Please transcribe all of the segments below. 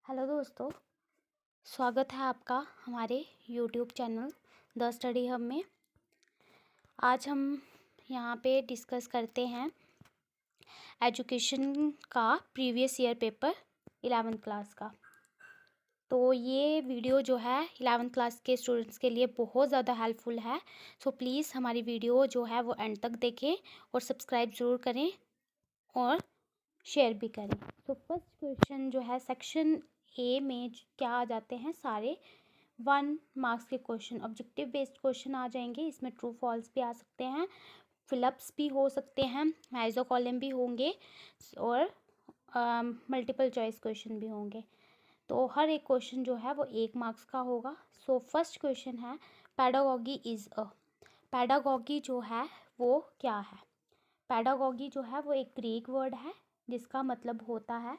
Hello दोस्तों, स्वागत है आपका हमारे YouTube channel the study hub में। आज हम यहाँ पे डिस्कस करते हैं एजुकेशन का previous year paper 11th class का। तो ये वीडियो जो है 11th क्लास के स्टूडेंट्स के लिए बहुत ज़्यादा हेल्पफुल है। सो प्लीज़ हमारी वीडियो जो है वो एंड तक देखें और सब्सक्राइब ज़रूर करें और शेयर भी करें। तो फर्स्ट क्वेश्चन जो है सेक्शन ए में क्या आ जाते हैं, सारे 1 मार्क्स के क्वेश्चन, ऑब्जेक्टिव बेस्ड क्वेश्चन आ जाएंगे। इसमें ट्रू फॉल्स भी आ सकते हैं, फिलअप्स भी हो सकते हैं, आइसो कॉलम भी होंगे और मल्टीपल चॉइस क्वेश्चन भी होंगे। तो हर एक क्वेश्चन जो है वो 1 मार्क्स का होगा। सो फर्स्ट क्वेश्चन है पैडागॉगी इज़ अ। पैडागॉगी जो है वो क्या है? पैडागॉगी जो है वो एक ग्रीक वर्ड है जिसका मतलब होता है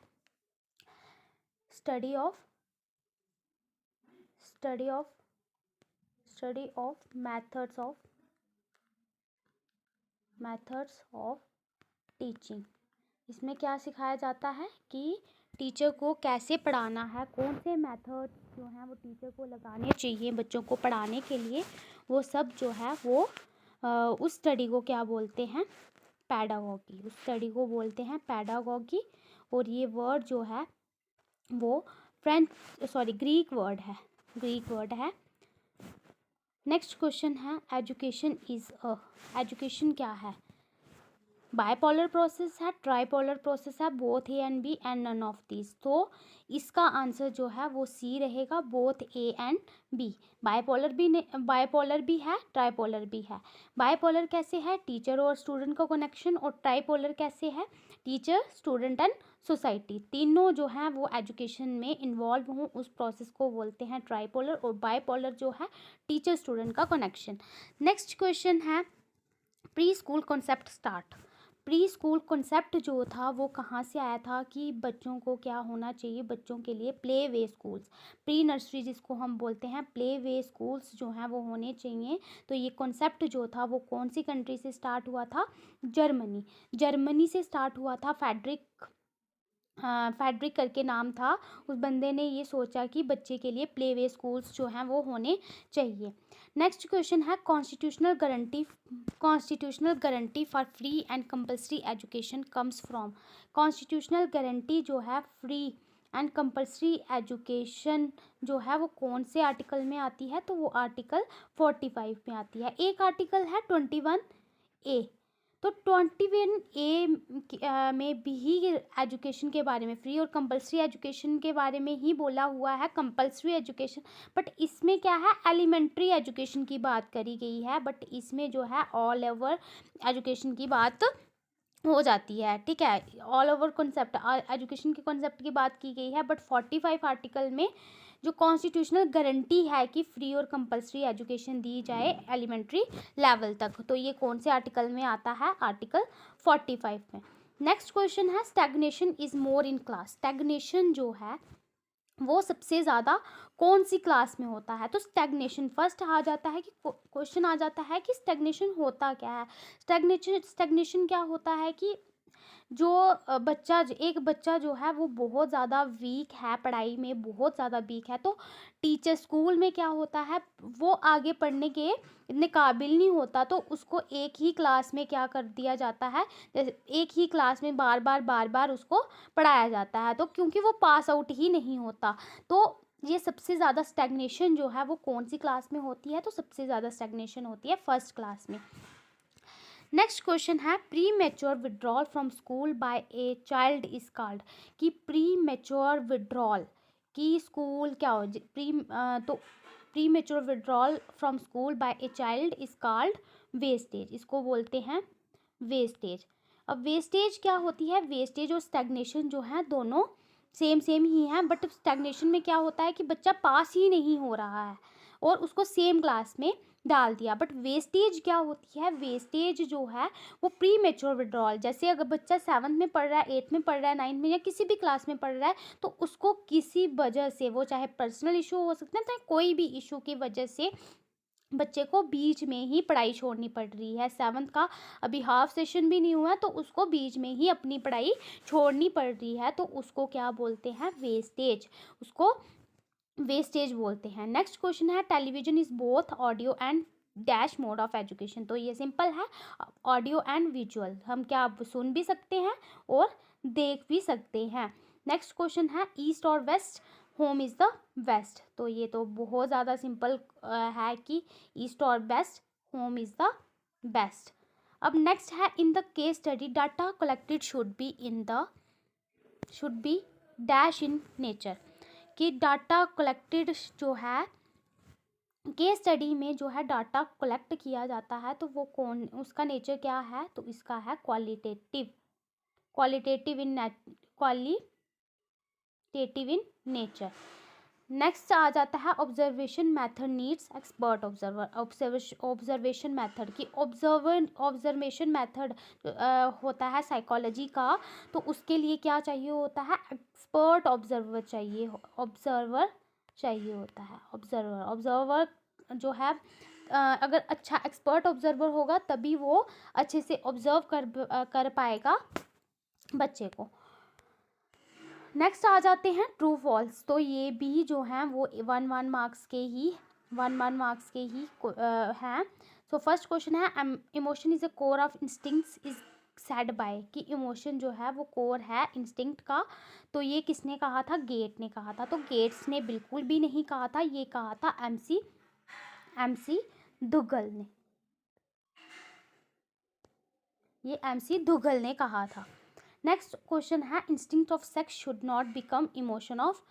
study of methods of teaching. इसमें क्या सिखाया जाता है कि टीचर को कैसे पढ़ाना है, कौन से मेथड्स जो हैं वो टीचर को लगाने चाहिए बच्चों को पढ़ाने के लिए, वो सब जो है वो उस स्टडी को क्या बोलते हैं? पैडागॉगी। उस स्टडी को बोलते हैं पैडागॉगी। और ये वर्ड जो है वो ग्रीक वर्ड है। नेक्स्ट क्वेश्चन है एजुकेशन इज़ अ। एजुकेशन क्या है? बाइपोलर प्रोसेस है, ट्राइपोलर प्रोसेस है, both A and B and none of this. तो इसका आंसर जो है वो सी रहेगा, both A and B. Bipolar भी है, ट्राइपोलर भी है। बाइपोलर कैसे है? टीचर और स्टूडेंट का कनेक्शन। और ट्राइपोलर कैसे है? टीचर, स्टूडेंट एंड सोसाइटी, तीनों जो हैं वो एजुकेशन में इन्वॉल्व हों उस प्रोसेस को बोलते हैं ट्राइपोलर। और बाइपोलर जो है टीचर स्टूडेंट का कनेक्शन। नेक्स्ट क्वेश्चन है pre school concept start. Pre school concept जो था वो कहाँ से आया था कि बच्चों को क्या होना चाहिए? बच्चों के लिए play way schools, pre nursery जिसको हम बोलते हैं, प्ले वे स्कूल्स जो हैं वो होने चाहिए। तो ये कॉन्सेप्ट जो था वो कौन सी कंट्री से स्टार्ट हुआ था? जर्मनी से स्टार्ट हुआ था। फैड्रिक करके नाम था उस बंदे ने ये सोचा कि बच्चे के लिए प्ले वे स्कूल्स जो हैं वो होने चाहिए। नेक्स्ट क्वेश्चन है constitutional guarantee for free and compulsory education comes from. Constitutional guarantee जो है फ्री एंड कंपल्सरी एजुकेशन जो है वो कौन से आर्टिकल में आती है? तो वो आर्टिकल 45 में आती है। एक आर्टिकल है 21A। तो 21A में भी एजुकेशन के बारे में, फ्री और कंपल्सरी एजुकेशन के बारे में ही बोला हुआ है, कंपल्सरी एजुकेशन। बट इसमें क्या है? एलिमेंट्री एजुकेशन की बात करी गई है। बट इसमें जो है ऑल ओवर एजुकेशन की बात हो जाती है। ठीक है, ऑल ओवर कॉन्सेप्ट एजुकेशन के कॉन्सेप्ट की बात की गई है। बट 45 आर्टिकल में जो कॉन्स्टिट्यूशनल गारंटी है कि फ्री और कंपल्सरी एजुकेशन दी जाए एलिमेंट्री लेवल तक, तो ये कौन से आर्टिकल में आता है? आर्टिकल 45 में। नेक्स्ट क्वेश्चन है stagnation is more in class. Stagnation जो है वो सबसे ज़्यादा कौन सी क्लास में होता है? तो स्टैग्नेशन फर्स्ट आ जाता है कि क्वेश्चन आ जाता है कि स्टैग्नेशन होता क्या है। स्टैग्नेशन क्या होता है कि जो एक बच्चा जो है वो बहुत ज़्यादा वीक है, पढ़ाई में बहुत ज़्यादा वीक है, तो टीचर स्कूल में क्या होता है, वो आगे पढ़ने के इतने काबिल नहीं होता, तो उसको एक ही क्लास में क्या कर दिया जाता है, जैसे एक ही क्लास में बार बार उसको पढ़ाया जाता है, तो क्योंकि वो पास आउट ही नहीं होता। तो ये सबसे ज़्यादा स्टैग्नेशन जो है वो कौन सी क्लास में होती है? तो सबसे ज़्यादा स्टैग्नेशन होती है फर्स्ट क्लास में। नेक्स्ट क्वेश्चन है pre mature withdrawal from school by a child is called. कि प्री मेच्योर विड्रॉल की स्कूल क्या हो? Pre mature withdrawal from school by a child is called wastage. इसको बोलते हैं वेस्टेज। अब वेस्टेज क्या होती है? वेस्टेज और स्टैग्नेशन जो है दोनों सेम ही हैं। बट स्टैग्नेशन में क्या होता है कि बच्चा पास ही नहीं हो रहा है और उसको सेम क्लास में डाल दिया। बट वेस्टेज क्या होती है? वेस्टेज जो है वो प्री मेच्योर विड्रॉल, जैसे अगर बच्चा 7th में पढ़ रहा है, 8th में पढ़ रहा है, 9th में या किसी भी क्लास में पढ़ रहा है, तो उसको किसी वजह से, वो चाहे पर्सनल इशू हो सकता है, चाहे कोई भी इशू की वजह से बच्चे को बीच में ही पढ़ाई छोड़नी पड़ रही है, 7th का अभी हाफ सेशन भी नहीं हुआ तो उसको बीच में ही अपनी पढ़ाई छोड़नी पड़ रही है, तो उसको क्या बोलते हैं, वेस्टेज, उसको वेस्टेज बोलते हैं। नेक्स्ट क्वेश्चन है, television is both audio and dash mode of education. तो ये सिंपल है, ऑडियो एंड विजुअल, हम क्या सुन भी सकते हैं और देख भी सकते हैं। नेक्स्ट क्वेश्चन है, ईस्ट और west, home is the west. तो ये तो बहुत ज़्यादा सिंपल है कि ईस्ट और west, home is the best. अब नेक्स्ट है, in the case study data collected should be dash in nature, कि डाटा कलेक्टेड जो है, केस स्टडी में जो है डाटा कलेक्ट किया जाता है तो वो कौन, उसका नेचर क्या है, तो इसका है क्वालिटेटिव इन नेचर। नेक्स्ट आ जाता है, observation method needs expert observer. Observation method की ऑब्जर्वेशन मेथड होता है साइकोलॉजी का, तो उसके लिए क्या चाहिए होता है, एक्सपर्ट ऑब्जर्वर चाहिए होता है। ऑब्जर्वर जो है अगर अच्छा एक्सपर्ट ऑब्जर्वर होगा तभी वो अच्छे से ऑब्जर्व कर पाएगा बच्चे को। नेक्स्ट आ जाते हैं ट्रू फॉल्स। तो ये भी जो हैं वो वन मार्क्स के ही हैं। सो फर्स्ट क्वेश्चन है, emotion is a core of instincts is said bye, कि इमोशन जो है वो कोर है इंस्टिंक्ट का। तो ये किसने कहा था, गेट ने कहा था। तो गेट्स ने बिल्कुल भी नहीं कहा था, ये कहा था एमसी दुग्गल ने, ये एमसी दुग्गल ने कहा था। नेक्स्ट क्वेश्चन है, instinct of sex should not become emotion of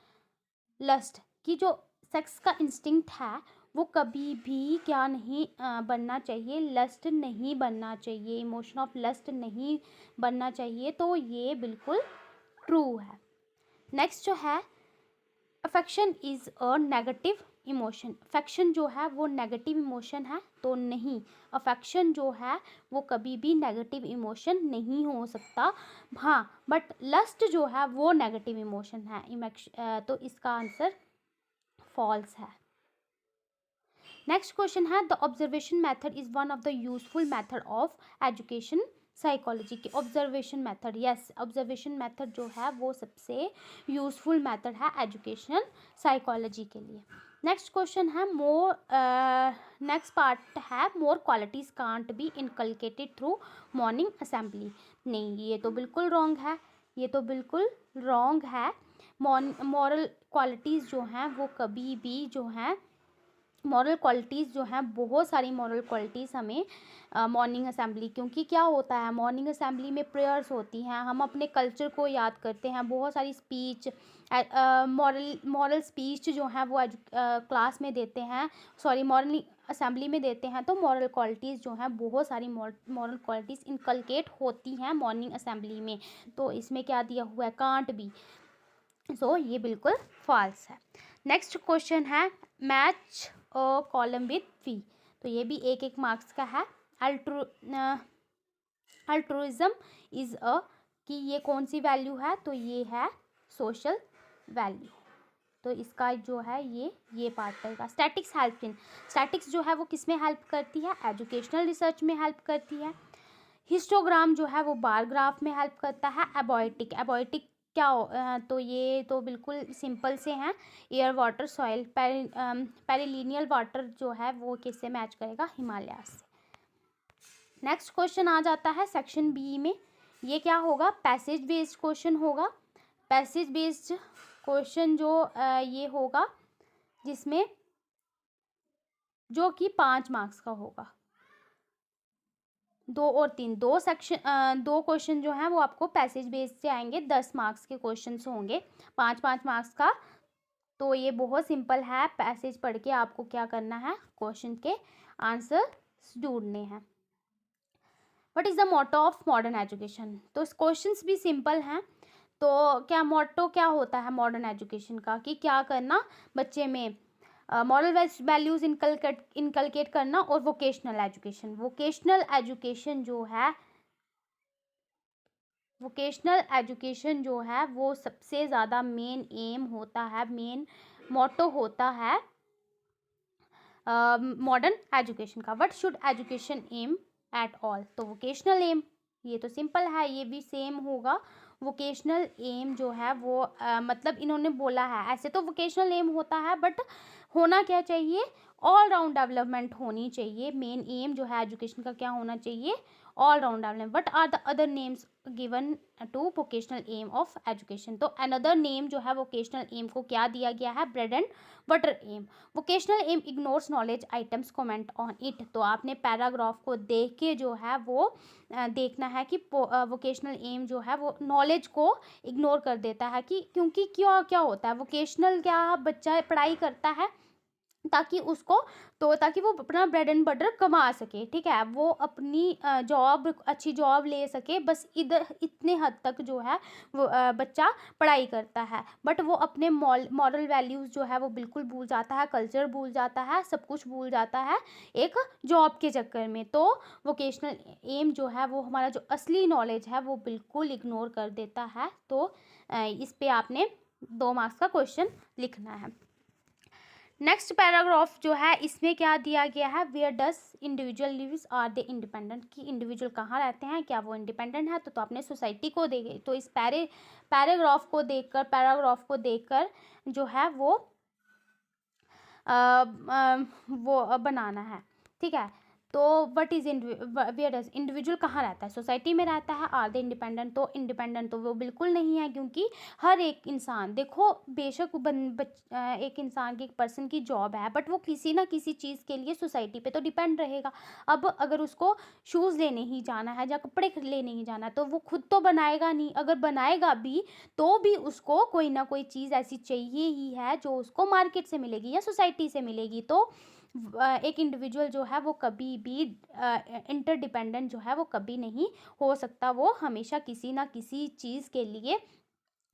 lust, कि जो सेक्स का इंस्टिंक्ट है वो कभी भी क्या नहीं बनना चाहिए, लस्ट नहीं बनना चाहिए, इमोशन ऑफ लस्ट नहीं बनना चाहिए। तो ये बिल्कुल ट्रू है। नेक्स्ट जो है, affection is a negative emotion, affection जो है वो नेगेटिव इमोशन है, तो नहीं, अफेक्शन जो है वो कभी भी नेगेटिव इमोशन नहीं हो सकता। हाँ, बट लस्ट जो है वो नेगेटिव इमोशन है, तो इसका आंसर फॉल्स है। नेक्स्ट क्वेश्चन है, the observation method is one of the useful method of education psychology की। Observation method, yes, observation method जो है वो सबसे यूजफुल मेथड है एजुकेशन साइकोलॉजी के लिए। नेक्स्ट क्वेश्चन है, नेक्स्ट पार्ट है, more qualities can't be inculcated through morning assembly. नहीं, ये तो बिल्कुल रॉन्ग है, ये तो बिल्कुल रॉन्ग है। मॉरल क्वालिटीज़ जो हैं वो कभी भी जो हैं, मॉरल क्वालिटीज़ जो हैं, बहुत सारी मॉरल क्वालिटीज़ हमें मॉर्निंग असेंबली, क्योंकि क्या होता है मॉर्निंग असेंबली में प्रेयर्स होती हैं, हम अपने कल्चर को याद करते हैं, बहुत सारी स्पीच, मॉरल स्पीच जो हैं वो क्लास में देते हैं, सॉरी मॉर्निंग असेंबली में देते हैं। तो मॉरल क्वालिटीज़ जो हैं, बहुत सारी मॉरल क्वालिटीज़ इनकलकेट होती हैं मॉर्निंग असेंबली में। तो इसमें क्या दिया हुआ है, कांट बी, सो ये बिल्कुल फॉल्स है। नेक्स्ट क्वेश्चन है, मैच कॉलम विथ वी। तो ये भी एक मार्क्स का है। अल्ट्रुइज्म इज अ, कि ये कौन सी वैल्यू है, तो ये है सोशल वैल्यू। तो इसका जो है ये पार्ट रहेगा। स्टैटिक्स हेल्प इन, स्टैटिक्स जो है वो किस में हेल्प करती है, एजुकेशनल रिसर्च में हेल्प करती है। हिस्टोग्राम जो है वो बार ग्राफ में हेल्प करता है। एबॉयटिक क्या तो ये तो बिल्कुल सिंपल से हैं, एयर वाटर सॉइल। पेरिलिनियल वाटर जो है वो किससे मैच करेगा, हिमालय से। नेक्स्ट क्वेश्चन आ जाता है सेक्शन बी में, ये क्या होगा, पैसेज बेस्ड क्वेश्चन होगा। पैसेज बेस्ड क्वेश्चन जो ये होगा जिसमें जो कि 5 मार्क्स का होगा। 2 और 3 दो क्वेश्चन जो हैं वो आपको पैसेज बेस से आएंगे, 10 मार्क्स के क्वेश्चन होंगे, 5 मार्क्स का। तो ये बहुत सिंपल है, पैसेज पढ़ के आपको क्या करना है, क्वेश्चन के आंसर ढूंढने हैं। What is the motto of modern education. तो क्वेश्चंस भी सिंपल हैं। तो क्या मोटो क्या होता है मॉडर्न एजुकेशन का, कि क्या करना, बच्चे में मॉरल वैल्यूज इनकलकेट करना। और वोकेशनल एजुकेशन जो है वो सबसे ज़्यादा मेन एम होता है, मेन मोटो होता है मॉडर्न एजुकेशन का। What should education aim at all, तो वोकेशनल एम, ये तो सिंपल है, ये भी सेम होगा। वोकेशनल एम जो है वो मतलब इन्होंने बोला है, ऐसे तो वोकेशनल एम होता है बट होना क्या चाहिए, ऑल राउंड डेवलपमेंट होनी चाहिए। मेन एम जो है एजुकेशन का क्या होना चाहिए, all round development. What are the other names given to vocational aim of education, तो अनदर नेम जो है वोकेशनल एम को क्या दिया गया है, bread and butter aim. Vocational aim ignores knowledge items, comment on it, तो आपने पैराग्राफ को देख के जो है वो देखना है कि वोकेशनल एम जो है वो नॉलेज को इग्नोर कर देता है, कि क्योंकि क्या क्या होता है वोकेशनल, क्या बच्चा पढ़ाई करता है ताकि उसको, तो ताकि वो अपना ब्रेड एंड बटर कमा सके, ठीक है, वो अपनी जॉब, अच्छी जॉब ले सके, बस इधर इतने हद तक जो है वो बच्चा पढ़ाई करता है। बट वो अपने मॉरल वैल्यूज़ जो है वो बिल्कुल भूल जाता है, कल्चर भूल जाता है, सब कुछ भूल जाता है एक जॉब के चक्कर में। तो वोकेशनल एम जो है वो हमारा जो असली नॉलेज है वो बिल्कुल इग्नोर कर देता है। तो इस पे आपने 2 मार्क्स का क्वेश्चन लिखना है। नेक्स्ट पैराग्राफ जो है इसमें क्या दिया गया है, where does individual lives, are they independent, कि इंडिविजुअल कहाँ रहते हैं, क्या वो इंडिपेंडेंट है, तो आपने सोसाइटी को देखे, तो इस पैराग्राफ को देखकर जो है वो बनाना है, ठीक है। तो what is where does, individual कहाँ रहता है, सोसाइटी में रहता है। आर दे इंडिपेंडेंट, तो इंडिपेंडेंट तो वो बिल्कुल नहीं है, क्योंकि हर एक इंसान, देखो बेशक एक इंसान की, एक पर्सन की जॉब है बट वो किसी ना किसी चीज़ के लिए सोसाइटी पे तो डिपेंड रहेगा। अब अगर उसको शूज़ लेने ही जाना है या कपड़े लेने ही जाना है तो वो खुद तो बनाएगा नहीं, अगर बनाएगा भी तो भी उसको कोई ना कोई चीज़ ऐसी चाहिए ही है जो उसको मार्केट से मिलेगी या सोसाइटी से मिलेगी। तो एक इंडिविजुअल जो है वो कभी भी इंटरडिपेंडेंट जो है वो कभी नहीं हो सकता, वो हमेशा किसी ना किसी चीज़ के लिए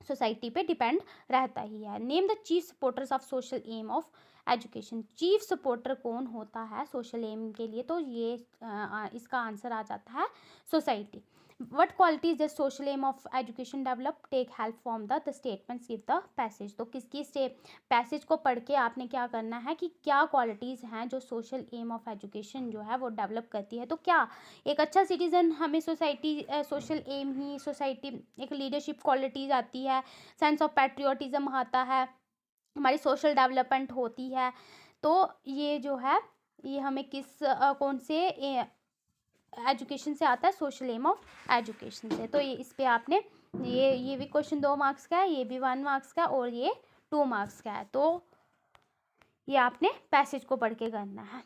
सोसाइटी पे डिपेंड रहता ही है। Name the chief supporters of social aim of education, chief supporter कौन होता है सोशल एम के लिए, तो ये इसका आंसर आ जाता है society. What qualities the social aim of education develop, take help from the statements give the passage, तो किसकी पैसेज को पढ़ के आपने क्या करना है कि क्या क्वालिटीज़ हैं जो सोशल एम ऑफ एजुकेशन जो है वो डेवलप करती है। तो क्या एक अच्छा सिटीज़न हमें सोसाइटी, सोशल एम ही सोसाइटी, एक लीडरशिप क्वालिटीज़ आती है, सेंस ऑफ पैट्रियोटिज्म आता है, हमारी सोशल डेवलपमेंट होती है। तो ये जो है ये हमें कौन से एजुकेशन से आता है, सोशल एम ऑफ एजुकेशन से। तो ये इस पे आपने ये भी क्वेश्चन 2 मार्क्स का है, ये भी 1 मार्क्स का और ये 2 मार्क्स का है। तो ये आपने पैसेज को पढ़ के करना है।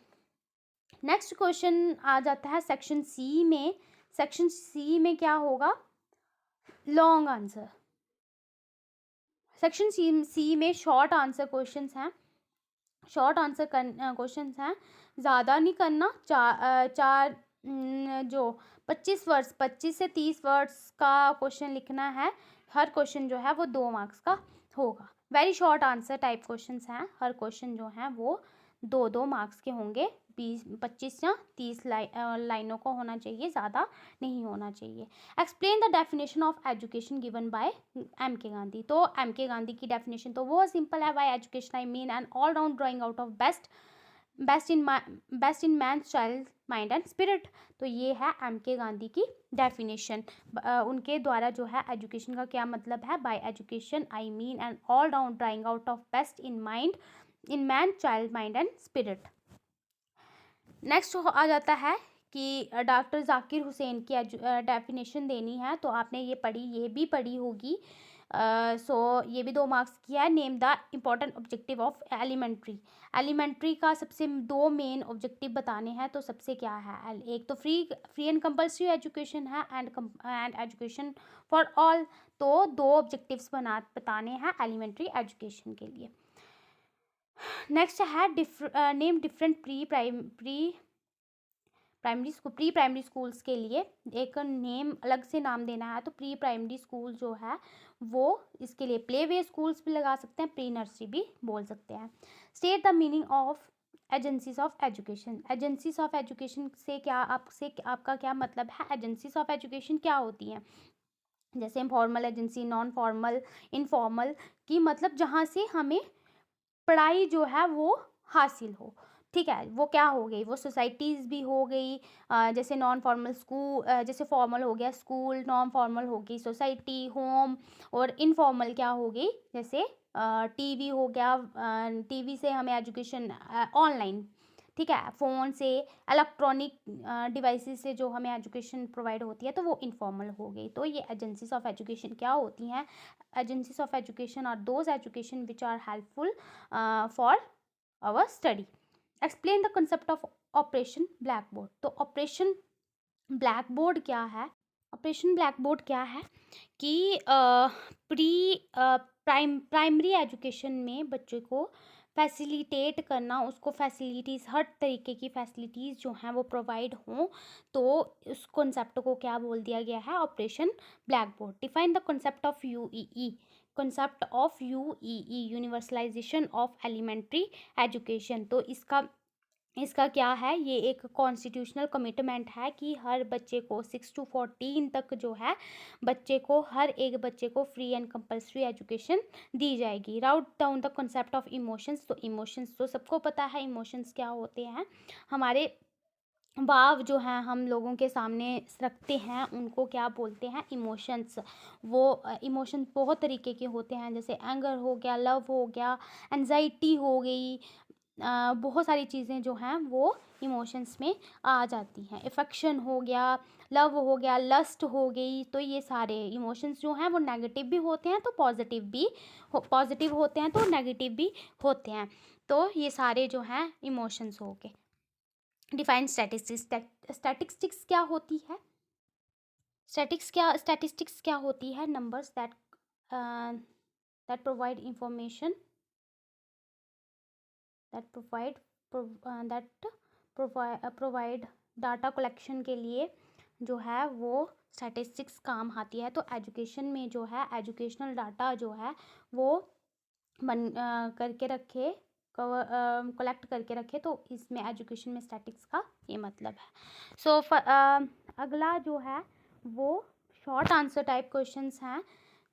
नेक्स्ट क्वेश्चन आ जाता है सेक्शन सी में। सेक्शन सी में क्या होगा, लॉन्ग आंसर। सेक्शन सी में शॉर्ट आंसर क्वेश्चंस हैं, शॉर्ट आंसर क्वेश्चंस हैं, ज़्यादा नहीं करना। चार जो 25 से 30 वर्ड्स का क्वेश्चन लिखना है। हर क्वेश्चन जो है वो 2 मार्क्स का होगा। Very short answer type questions हैं, हर क्वेश्चन जो हैं वो 2-2 मार्क्स के होंगे। 25 या 30 लाइनों को होना चाहिए, ज़्यादा नहीं होना चाहिए। Explain the definition of education given by M K Gandhi, तो एम के गांधी की डेफिनेशन तो बहुत सिंपल है, by education I mean an all round drawing out of best in man child mind and spirit. तो ये है एम के गांधी की definition. उनके द्वारा जो है एजुकेशन का क्या मतलब है, by education I mean an all round drawing out of best in man child mind and spirit. Next आ जाता है कि डॉक्टर जाकिर हुसैन की डेफिनेशन देनी है, तो आपने ये भी पढ़ी होगी। सो ये भी 2 मार्क्स की है। Name the important objective of elementary का सबसे 2 मेन ऑब्जेक्टिव बताने हैं, तो सबसे क्या है, एक तो फ्री एंड कंपल्सरी एजुकेशन है एंड एजुकेशन फॉर ऑल। तो 2 ऑब्जेक्टिव्स बताने हैं एलिमेंट्री एजुकेशन के लिए। नेक्स्ट है name different pre primary schools के लिए एक नेम अलग से नाम देना है। तो प्री प्राइमरी स्कूल जो है वो इसके लिए प्ले वे स्कूल्स भी लगा सकते हैं, प्री नर्सरी भी बोल सकते हैं। State the meaning of agencies of education, agencies of education से आपका क्या मतलब है, एजेंसीज ऑफ एजुकेशन क्या होती हैं, जैसे formal agency, non formal, informal, की मतलब जहाँ से हमें पढ़ाई जो है वो हासिल हो। ठीक है, वो क्या हो गई, वो सोसाइटीज़ भी हो गई, जैसे नॉन फॉर्मल स्कूल, जैसे फॉर्मल हो गया स्कूल, नॉन फॉर्मल हो गई सोसाइटी, होम, और इनफॉर्मल क्या हो गई, जैसे टीवी हो गया, टीवी से हमें एजुकेशन ऑनलाइन, ठीक है, फ़ोन से, इलेक्ट्रॉनिक डिवाइसेस से जो हमें एजुकेशन प्रोवाइड होती है, तो वो इनफॉर्मल हो गई। तो ये एजेंसीज ऑफ एजुकेशन क्या होती हैं? Agencies of education are those education which are helpful for our study. Explain the concept of operation black board. तो ऑपरेशन ब्लैक बोर्ड क्या है? ऑपरेशन ब्लैक बोर्ड क्या है कि प्राइमरी एजुकेशन में बच्चे को फैसिलिटेट करना, उसको फैसिलिटीज़, हर तरीके की फैसिलिटीज़ जो हैं वो प्रोवाइड हों, तो उस कॉन्सेप्ट को क्या बोल दिया गया है? Operation black board. Define the concept of UEE. Concept of UEE, universalisation of elementary education. तो इसका क्या है? ये एक कॉन्स्टिट्यूशनल कमिटमेंट है कि हर बच्चे को 6 to 14 तक जो है बच्चे को, हर एक बच्चे को फ्री एंड कंपल्सरी एजुकेशन दी जाएगी। Write down the concept of emotions. तो इमोशंस तो सबको पता है, इमोशंस क्या होते हैं? हमारे भाव जो हैं हम लोगों के सामने रखते हैं, उनको क्या बोलते हैं? इमोशंस। वो इमोशंस बहुत तरीके के होते हैं, जैसे एंगर हो गया, लव हो गया, एंजाइटी हो गई, बहुत सारी चीज़ें जो हैं वो इमोशंस में आ जाती हैं। अफेक्शन हो गया, लव हो गया, लस्ट हो गई। तो ये सारे इमोशंस जो हैं वो नेगेटिव भी होते हैं, तो पॉजिटिव होते हैं, तो नेगेटिव भी होते हैं। तो ये सारे जो हैं इमोशंस हो गए। Define statistics. स्टैटिस्टिक्स क्या होती है? स्टैटिस्टिक्स क्या होती है? Numbers that provide information, that provide data collection के लिए जो है वो स्टैटिस्टिक्स काम आती है। तो एजुकेशन में जो है एजुकेशनल डाटा जो है वो करके रखे, कलेक्ट करके रखे, तो इसमें एजुकेशन में स्टैटिक्स का ये मतलब है। सो अगला जो है वो शॉर्ट आंसर टाइप क्वेश्चंस हैं,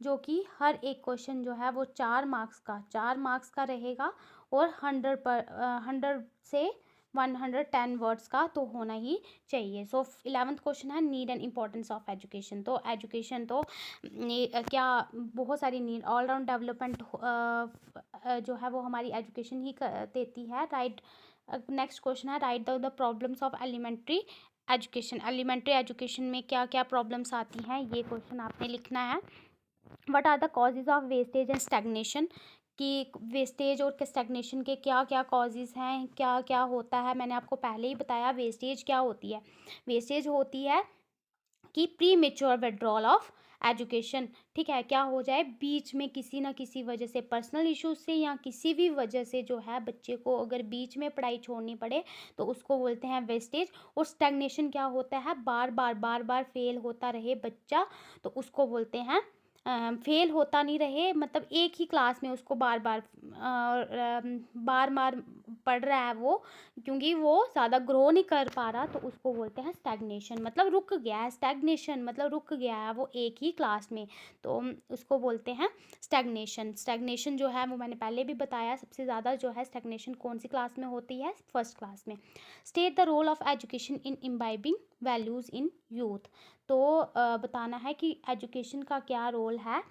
जो कि हर एक क्वेश्चन जो है वो 4 मार्क्स का रहेगा, और 100 से 110 वर्ड्स का तो होना ही चाहिए। सो 11th क्वेश्चन है need and importance of education. तो एजुकेशन तो क्या बहुत सारी नीड, ऑलराउंड डेवलपमेंट जो है वो हमारी एजुकेशन ही देती है। राइट, नेक्स्ट क्वेश्चन है write the problems of elementary education. Elementary education में क्या क्या प्रॉब्लम्स आती हैं, ये क्वेश्चन आपने लिखना है। What are the causes of wastage and stagnation, कि वेस्टेज और स्टैग्नेशन के क्या क्या कॉजेज हैं, क्या क्या होता है? मैंने आपको पहले ही बताया वेस्टेज क्या होती है। वेस्टेज होती है कि pre mature withdrawal of education, ठीक है, क्या हो जाए बीच में किसी ना किसी वजह से, पर्सनल इश्यूज से या किसी भी वजह से जो है बच्चे को अगर बीच में पढ़ाई छोड़नी पड़े, तो उसको बोलते हैं वेस्टेज। और स्टैग्नेशन क्या होता है? बार बार फेल होता रहे बच्चा, तो उसको बोलते हैं फेल होता नहीं रहे, मतलब एक ही क्लास में उसको बार बार पढ़ रहा है वो, क्योंकि वो ज़्यादा ग्रो नहीं कर पा रहा, तो उसको बोलते हैं स्टैग्नेशन, मतलब रुक गया है। स्टैग्नेशन मतलब रुक गया है वो एक ही क्लास में, तो उसको बोलते हैं स्टैग्नेशन। स्टैग्नेशन जो है वो मैंने पहले भी बताया, सबसे ज़्यादा जो है स्टैग्नेशन कौन सी क्लास में होती है? फर्स्ट क्लास में। State the role of education in imbibing values in youth. तो बताना है कि एजुकेशन का क्या रोल है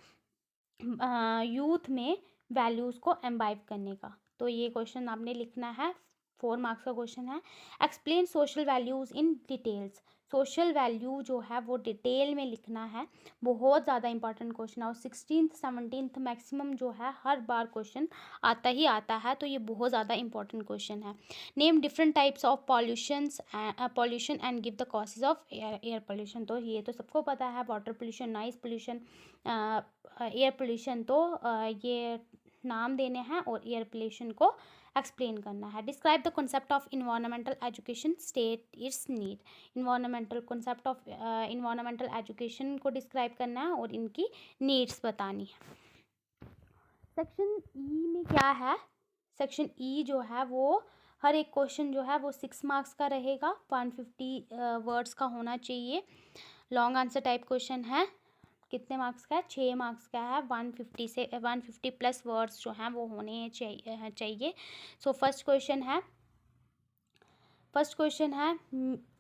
यूथ में वैल्यूज़ को एम्बाइब करने का। तो ये क्वेश्चन आपने लिखना है, 4 मार्क्स का क्वेश्चन है। Explain social values in details. Social value जो है वो डिटेल में लिखना है, बहुत ज़्यादा इंपॉर्टेंट क्वेश्चन है, और 16th 17th मैक्सिमम जो है हर बार क्वेश्चन आता ही आता है, तो ये बहुत ज़्यादा इंपॉर्टेंट क्वेश्चन है। Name different types of pollution and give the causes of air pollution. तो ये तो सबको पता है, water pollution, noise pollution, air pollution. तो ये नाम देने हैं और एयर पोल्यूशन को एक्सप्लेन करना है। Describe the concept of environmental education, state it's need. Environmental concept of environmental education को डिस्क्राइब करना है और इनकी नीड्स बतानी है। सेक्शन ई में क्या है? सेक्शन ई जो है वो हर एक क्वेश्चन जो है वो 6 मार्क्स का रहेगा, 150 वर्ड्स का होना चाहिए। लॉन्ग आंसर टाइप क्वेश्चन है, कितने मार्क्स का है? 6 मार्क्स का है। 150 प्लस वर्ड्स जो हैं वो होने चाहिए। सो फर्स्ट क्वेश्चन है फर्स्ट क्वेश्चन है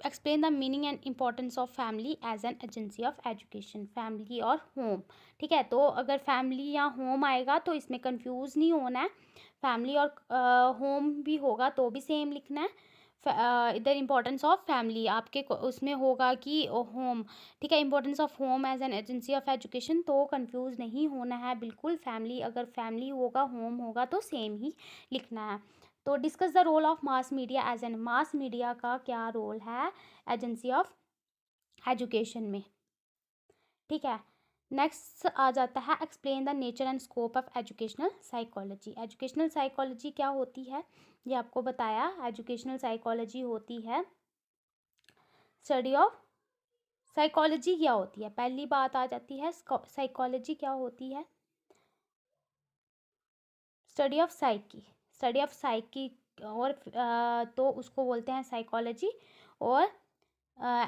explain the meaning and importance of family as an agency of education. Family और होम, ठीक है, तो अगर फैमिली या होम आएगा तो इसमें कंफ्यूज नहीं होना है। फैमिली और होम भी होगा तो भी सेम लिखना है। इधर इम्पोर्टेंस ऑफ फैमिली आपके उसमें होगा कि होम, ठीक है, importance of home as an agency of education, तो कंफ्यूज नहीं होना है बिल्कुल। फैमिली अगर फैमिली होगा होम होगा तो सेम ही लिखना है। तो discuss the role of mass media as an, mass media का क्या रोल है एजेंसी ऑफ एजुकेशन में, ठीक है। नेक्स्ट आ जाता है explain the nature and scope of educational psychology. Educational psychology क्या होती है ये आपको बताया। एजुकेशनल साइकोलॉजी होती है स्टडी ऑफ, साइकोलॉजी क्या होती है, पहली बात आ जाती है साइकोलॉजी क्या होती है, study of psyche, study of psyche, और तो उसको बोलते हैं साइकोलॉजी। और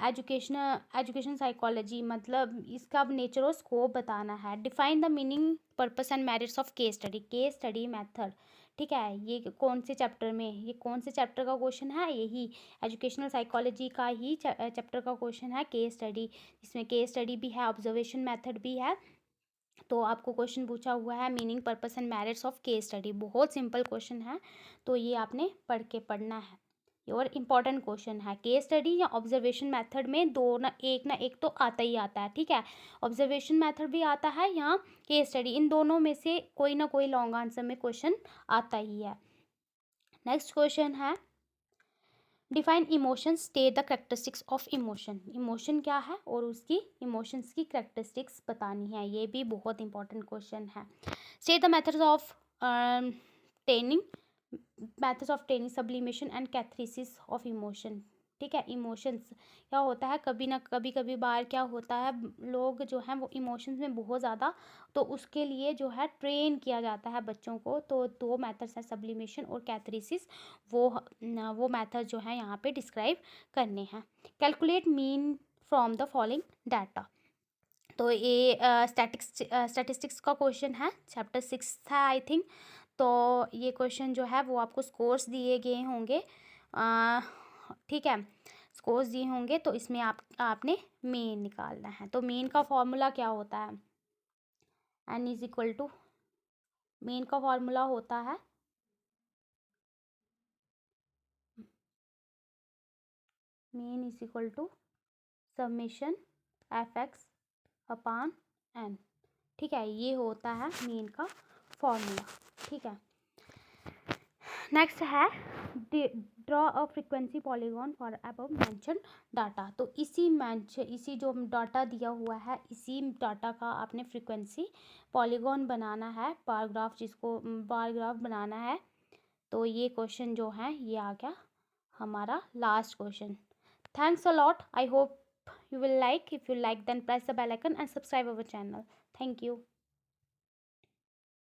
एजुकेशन साइकोलॉजी मतलब इसका नेचर और स्कोप बताना है। Define the meaning purpose and merits of case study, case study method, ठीक है, ये कौन से चैप्टर में, ये कौन से चैप्टर का क्वेश्चन है, यही एजुकेशनल साइकोलॉजी का ही चैप्टर का क्वेश्चन है केस स्टडी। इसमें केस स्टडी भी है, ऑब्जर्वेशन मेथड भी है। तो आपको क्वेश्चन पूछा हुआ है meaning purpose and merits of case study, बहुत सिंपल क्वेश्चन है, तो ये आपने पढ़ के पढ़ना है। और इम्पॉर्टेंट क्वेश्चन है। केस स्टडी या ऑब्जर्वेशन मेथड में दो ना एक तो आता ही आता है, ठीक है। ऑब्जर्वेशन मेथड भी आता है या केस स्टडी, इन दोनों में से कोई ना कोई लॉन्ग आंसर में क्वेश्चन आता ही है। नेक्स्ट क्वेश्चन है define emotion, state the characteristics of emotion. Emotion क्या है और उसकी इमोशंस की करेक्टरिस्टिक्स बतानी है, ये भी बहुत इंपॉर्टेंट क्वेश्चन है। State the methods of training, methods of training, sublimation and catharsis of emotion, ठीक है। इमोशंस क्या होता है, कभी बार क्या होता है, लोग जो हैं वो इमोशंस में बहुत ज़्यादा, तो उसके लिए जो है ट्रेन किया जाता है बच्चों को। तो दो मेथड्स हैं सब्लिमेशन और कैथरीसिस, वो मेथड जो है यहाँ पे डिस्क्राइब करने हैं। Calculate mean from the following data, तो ये स्टैटिस्टिक्स का क्वेश्चन है, चैप्टर 6 है आई थिंक। तो ये क्वेश्चन जो है वो आपको स्कोर्स दिए गए होंगे, ठीक है, स्कोर्स दिए होंगे, तो इसमें आपने मीन निकालना है। तो मीन का फॉर्मूला क्या होता है, n is equal to, mean का फॉर्मूला होता है mean is equal to summation F X upon N, ठीक है, ये होता है मीन का फॉर्मूला, ठीक है। नेक्स्ट है draw a frequency polygon for above mention data. तो इसी जो डाटा दिया हुआ है, इसी डाटा का आपने फ्रीक्वेंसी पॉलीगॉन बनाना है, बार ग्राफ बनाना है। तो ये क्वेश्चन जो है ये आ गया हमारा last question. Thanks a lot, I hope you will like. If you like then press the bell icon and subscribe our channel. Thank you.